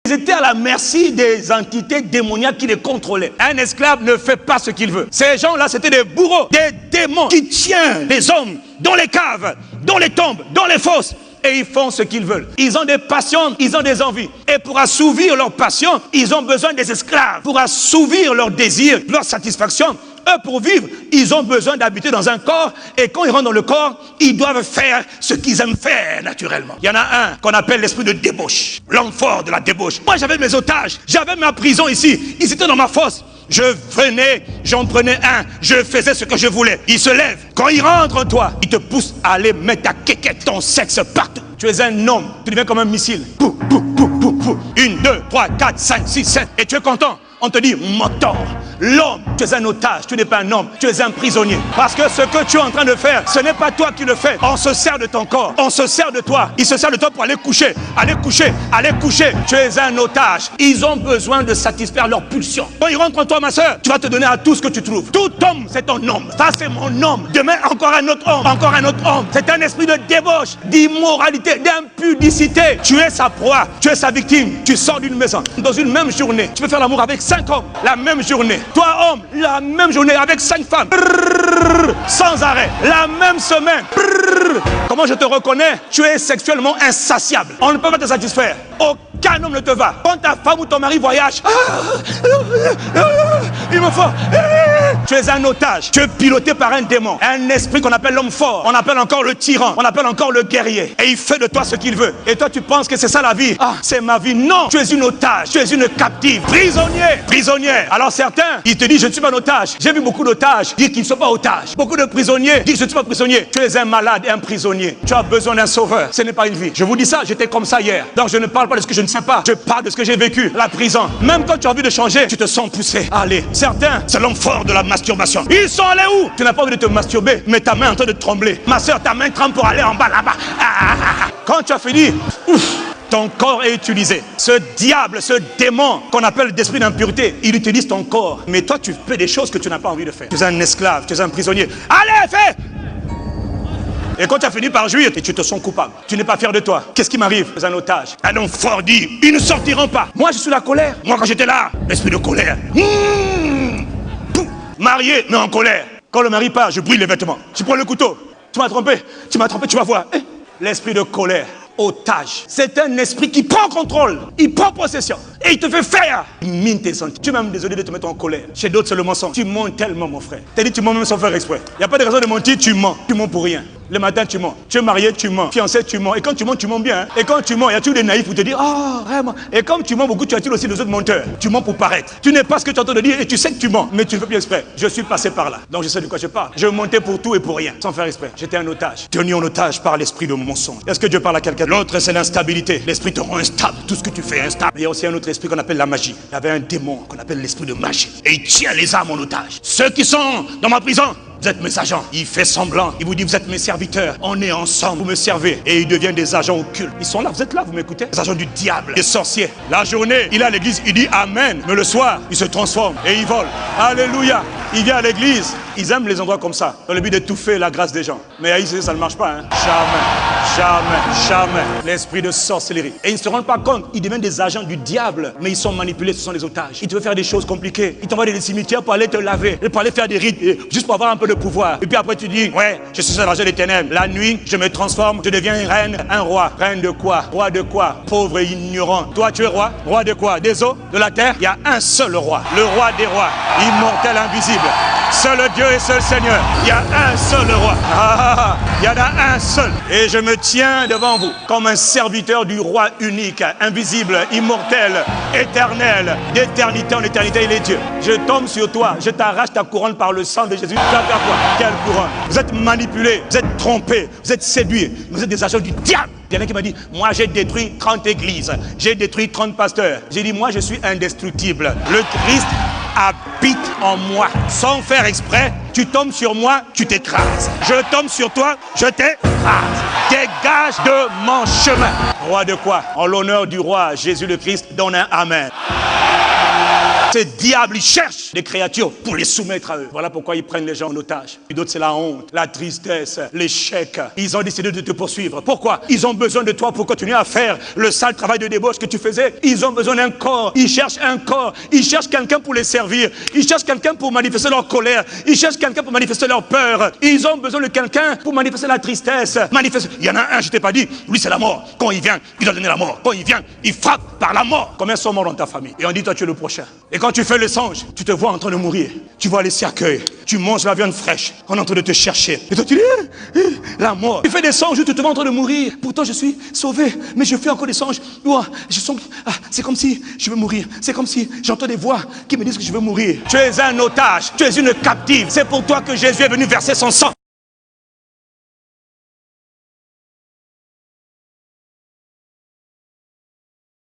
Ils étaient à la merci des entités démoniaques qui les contrôlaient. Un esclave ne fait pas ce qu'il veut. Ces gens-là, c'était des bourreaux, des démons qui tiennent les hommes dans les caves, dans les tombes, dans les fosses. Et ils font ce qu'ils veulent. Ils ont des passions, ils ont des envies. Et pour assouvir leurs passions, ils ont besoin des esclaves. Pour assouvir leurs désirs, leur satisfaction, eux, pour vivre, ils ont besoin d'habiter dans un corps. Et quand ils rentrent dans le corps, ils doivent faire ce qu'ils aiment faire naturellement. Il y en a un qu'on appelle l'esprit de débauche. L'homme fort de la débauche. Moi, j'avais mes otages. J'avais ma prison ici. Ils étaient dans ma fosse. Je venais, j'en prenais un, je faisais ce que je voulais. Il se lève. Quand il rentre en toi, il te pousse à aller mettre ta quéquette, ton sexe partout. Tu es un homme, tu deviens comme un missile. Pou, pou, pou, pou, pou. 1, 2, 3, 4, 5, 6, 7. Et tu es content. On te dit, mentor, l'homme, tu es un otage, tu n'es pas un homme, tu es un prisonnier. Parce que ce que tu es en train de faire, ce n'est pas toi qui le fais. On se sert de ton corps, on se sert de toi. Il se sert de toi pour aller coucher, aller coucher, aller coucher. Tu es un otage. Ils ont besoin de satisfaire leurs pulsions. Quand ils rentrent en toi, ma soeur, tu vas te donner à tout ce que tu trouves. Tout homme, c'est ton homme. Ça, c'est mon homme. Demain, encore un autre homme, encore un autre homme. C'est un esprit de débauche, d'immoralité, d'impudicité. Tu es sa proie, tu es sa victime. Tu sors d'une maison. Dans une même journée, tu peux faire l'amour avec 5 hommes, la même journée. Toi, homme, la même journée avec 5 femmes. Sans arrêt. La même semaine. Comment je te reconnais? Tu es sexuellement insatiable. On ne peut pas te satisfaire. Aucun homme ne te va. Quand ta femme ou ton mari voyage, il me faut. Tu es un otage. Tu es piloté par un démon. Un esprit qu'on appelle l'homme fort. On appelle encore le tyran. On appelle encore le guerrier. Et il fait de toi ce qu'il veut. Et toi, tu penses que c'est ça la vie. Ah, c'est ma vie. Non. Tu es une otage. Tu es une captive. Prisonnier. Prisonnière. Alors certains, ils te disent, je ne suis pas un otage. J'ai vu beaucoup d'otages dire qu'ils ne sont pas otages. Beaucoup de prisonniers disent, je ne suis pas prisonnier. Tu es un malade et un prisonnier. Tu as besoin d'un sauveur. Ce n'est pas une vie. Je vous dis ça, j'étais comme ça hier. Donc je ne parle pas de ce que je ne sais pas. Je parle de ce que j'ai vécu. La prison. Même quand tu as envie de changer, tu te sens poussé. Allez. Certains, c'est l'homme fort de la masturbation. Ils sont allés où? Tu n'as pas envie de te masturber, mais ta main est en train de trembler. Ma soeur, ta main tremble pour aller en bas là-bas. Quand tu as fini, ton corps est utilisé. Ce diable, ce démon qu'on appelle d'esprit d'impureté, il utilise ton corps. Mais toi, tu fais des choses que tu n'as pas envie de faire. Tu es un esclave, tu es un prisonnier. Allez, fais! Et quand tu as fini par jouir, et tu te sens coupable. Tu n'es pas fier de toi. Qu'est-ce qui m'arrive? Tu es un otage. Un homme fort dit, ils ne sortiront pas. Moi, je suis la colère. Moi, quand j'étais là, l'esprit de colère. Marié, mais en colère. Quand le mari part, je brûle les vêtements. Je prends le couteau. Tu m'as trompé, tu vas voir. L'esprit de colère. Otage. C'est un esprit qui prend contrôle, il prend possession et il te fait faire. Il mine tes sentiments. Tu es même désolé de te mettre en colère. Chez d'autres, c'est le mensonge. Tu mens tellement, mon frère. Tu as dit tu ments même sans faire exprès. Il n'y a pas de raison de mentir, tu mens. Tu mens pour rien. Le matin, tu mens. Tu es marié, tu mens. Fiancé, tu mens. Et quand tu mens bien. Hein. Et quand tu mens, il y a toujours des naïfs pour te dire oh, vraiment. Et comme tu mens beaucoup, tu attires aussi les autres menteurs. Tu mens pour paraître. Tu n'es pas ce que tu entends de dire et tu sais que tu mens, mais tu ne fais plus exprès. Je suis passé par là. Donc je sais de quoi je parle. Je mentais pour tout et pour rien, sans faire exprès. J'étais un otage. Tenu en otage par l'esprit de mensonge. Est-ce que Dieu parle à quelqu'un? L'autre, c'est l'instabilité. L'esprit te rend instable. Tout ce que tu fais est instable. Il y a aussi un autre esprit qu'on appelle la magie. Il y avait un démon qu'on appelle l'esprit de magie. Et il tient les âmes en otage. Ceux qui sont dans ma prison, vous êtes mes agents. Il fait semblant. Il vous dit, vous êtes mes serviteurs. On est ensemble. Vous me servez. Et ils deviennent des agents occultes. Ils sont là. Vous êtes là. Vous m'écoutez? Des agents du diable. Des sorciers. La journée, il est à l'église. Il dit Amen. Mais le soir, il se transforme. Et il vole. Alléluia. Il vient à l'église. Ils aiment les endroits comme ça. Dans le but d'étouffer la grâce des gens. Mais ici, ça ne marche pas. Hein. Jamais. Jamais. Jamais. L'esprit de sorcellerie. Et ils ne se rendent pas compte. Ils deviennent des agents du diable. Mais ils sont manipulés. Ce sont des otages. Ils te veulent faire des choses compliquées. Ils t'envoient dans des cimetières pour aller te laver. Et pour aller faire des rites. Juste pour avoir un peu de pouvoir. Et puis après tu dis, ouais, je suis l'argent des ténèbres. La nuit, je me transforme, je deviens une reine, un roi. Reine de quoi? Roi de quoi? Pauvre et ignorant. Toi, tu es roi? Roi de quoi? Des eaux? De la terre? Il y a un seul roi. Le roi des rois. Immortel, invisible. Seul Dieu et seul Seigneur. Il y a un seul roi. Il y en a un seul. Et je me tiens devant vous comme un serviteur du roi unique, invisible, immortel, éternel, d'éternité en éternité, il est Dieu. Je tombe sur toi, je t'arrache ta couronne par le sang de Jésus. Tu vas faire quoi? Quelle couronne? Vous êtes manipulés, vous êtes trompés, vous êtes séduits, vous êtes des agents du diable. Il y en a qui m'a dit, moi j'ai détruit 30 églises, j'ai détruit 30 pasteurs. J'ai dit, moi je suis indestructible. Le Christ habite en moi. Sans faire exprès, tu tombes sur moi, tu t'écrases. Je tombe sur toi, je t'écrase. Dégage de mon chemin. Roi de quoi? En l'honneur du roi Jésus le Christ, donne un Amen. Ces diables, ils cherchent des créatures pour les soumettre à eux. Voilà pourquoi ils prennent les gens en otage. Et d'autres, c'est la honte, la tristesse, l'échec. Ils ont décidé de te poursuivre. Pourquoi? Ils ont besoin de toi pour continuer à faire le sale travail de débauche que tu faisais. Ils ont besoin d'un corps. Ils cherchent un corps. Ils cherchent quelqu'un pour les servir. Ils cherchent quelqu'un pour manifester leur colère. Ils cherchent quelqu'un pour manifester leur peur. Ils ont besoin de quelqu'un pour manifester la tristesse. Il y en a un, je t'ai pas dit, lui c'est la mort. Quand il vient, il doit donner la mort. Quand il vient, il frappe par la mort. Combien sont morts dans ta famille? Et on dit, toi tu es le prochain. Et quand tu fais le songe, tu te vois en train de mourir. Tu vois les cercueils. Tu manges la viande fraîche. On est en train de te chercher. Et toi tu dis, la mort. Tu fais des songes où tu te vois en train de mourir. Pourtant je suis sauvé. Mais je fais encore des songes. C'est comme si je veux mourir. C'est comme si j'entends des voix qui me disent que je veux mourir. Tu es un otage. Tu es une captive. C'est pour toi que Jésus est venu verser son sang.